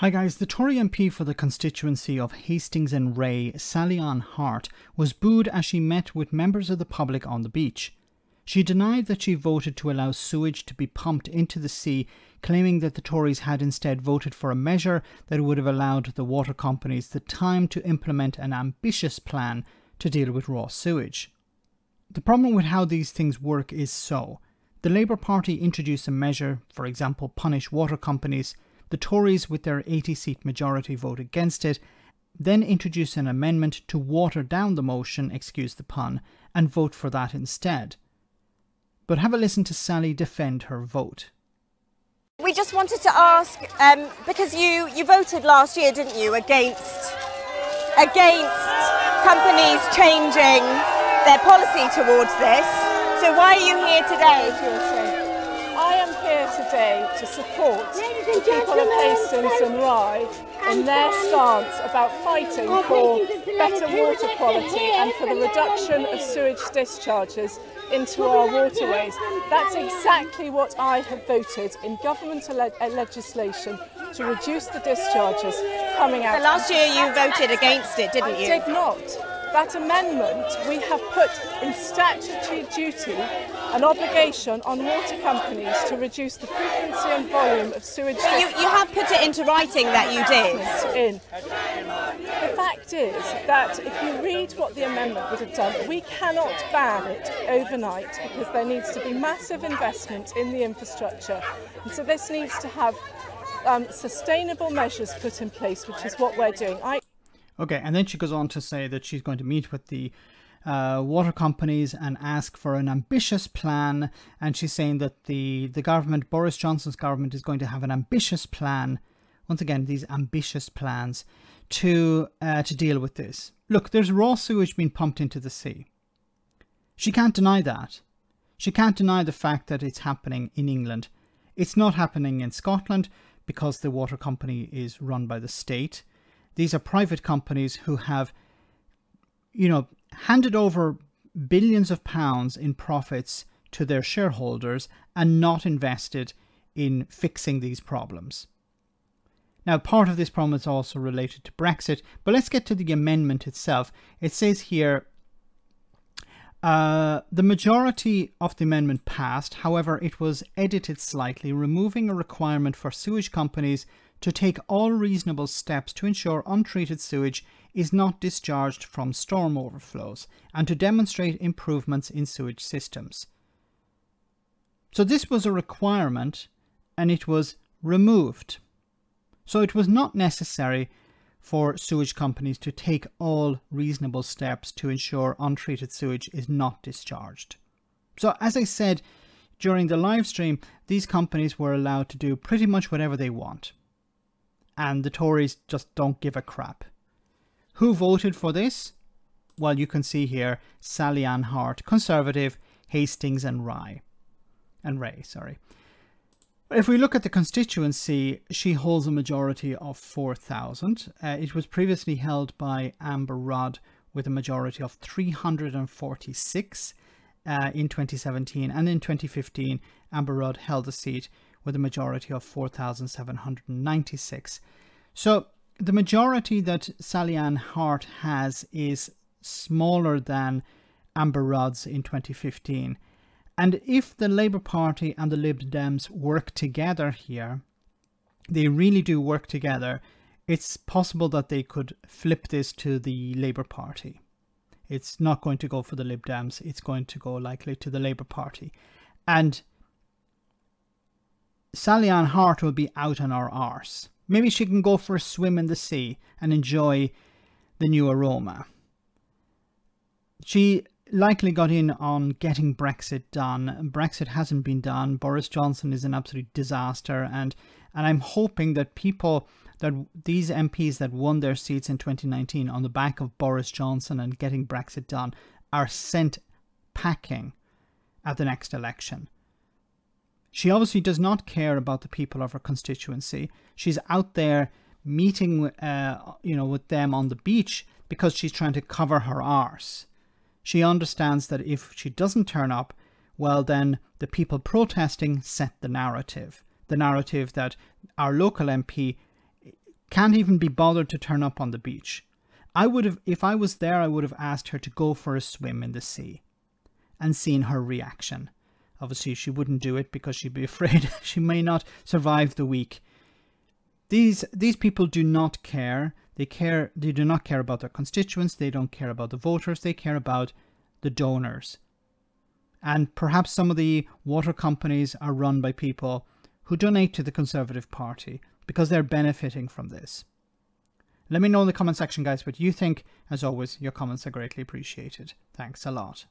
Hi guys, the Tory MP for the constituency of Hastings and Ray, Sally-Ann Hart, was booed as she met with members of the public on the beach. She denied that she voted to allow sewage to be pumped into the sea, claiming that the Tories had instead voted for a measure that would have allowed the water companies the time to implement an ambitious plan to deal with raw sewage. The problem with how these things work is the Labour Party introduced a measure, for example punish water companies. The Tories, with their 80-seat majority, vote against it, then introduce an amendment to water down the motion, excuse the pun, and vote for that instead. But have a listen to Sally defend her vote. We just wanted to ask, because you voted last year, didn't you, against companies changing their policy towards this. So why are you here today? I am here today to support the people of Hastings and Rye in their stance about fighting for better water quality and for the reduction of sewage discharges into our waterways. That's exactly what I have voted in government legislation to reduce the discharges coming out. But last year you voted against it, didn't you? I did not. That amendment, we have put in statutory duty an obligation on water companies to reduce the frequency and volume of sewage. You have put it into writing that you did. The fact is that if you read what the amendment would have done, we cannot ban it overnight because there needs to be massive investment in the infrastructure. And so this needs to have sustainable measures put in place, which is what we're doing. Okay, and then she goes on to say that she's going to meet with the water companies and ask for an ambitious plan. And she's saying that the government, Boris Johnson's government, is going to have an ambitious plan. Once again, these ambitious plans to deal with this. Look, there's raw sewage being pumped into the sea. She can't deny that. She can't deny the fact that it's happening in England. It's not happening in Scotland because the water company is run by the state. These are private companies who have, handed over billions of pounds in profits to their shareholders and not invested in fixing these problems. Now, part of this problem is also related to Brexit, but let's get to the amendment itself. It says here, the majority of the amendment passed. However, it was edited slightly, removing a requirement for sewage companies to take all reasonable steps to ensure untreated sewage is not discharged from storm overflows and to demonstrate improvements in sewage systems. So this was a requirement and it was removed. So it was not necessary for sewage companies to take all reasonable steps to ensure untreated sewage is not discharged. So as I said during the live stream, these companies were allowed to do pretty much whatever they want. And the Tories just don't give a crap. Who voted for this? Well, you can see here, Sally-Ann Hart, Conservative, Hastings and Ray. If we look at the constituency, she holds a majority of 4,000. It was previously held by Amber Rudd with a majority of 346 in 2017. And in 2015, Amber Rudd held the seat with a majority of 4,796. So the majority that Sally-Ann Hart has is smaller than Amber Rudd's in 2015. And if the Labour Party and the Lib Dems work together here, they really do work together, it's possible that they could flip this to the Labour Party. It's not going to go for the Lib Dems, it's going to go likely to the Labour Party. And Sally-Ann Hart will be out on our arse. Maybe she can go for a swim in the sea and enjoy the new aroma. She likely got in on getting Brexit done. Brexit hasn't been done. Boris Johnson is an absolute disaster. And I'm hoping that these MPs that won their seats in 2019 on the back of Boris Johnson and getting Brexit done are sent packing at the next election. She obviously does not care about the people of her constituency. She's out there meeting, with them on the beach because she's trying to cover her arse. She understands that if she doesn't turn up, well, then the people protesting set the narrative that our local MP can't even be bothered to turn up on the beach. I would have, if I was there, I would have asked her to go for a swim in the sea and seen her reaction. Obviously, she wouldn't do it because she'd be afraid she may not survive the week. These people do not care. They do not care about their constituents. They don't care about the voters. They care about the donors. And perhaps some of the water companies are run by people who donate to the Conservative Party because they're benefiting from this. Let me know in the comment section, guys, what you think. As always, your comments are greatly appreciated. Thanks a lot.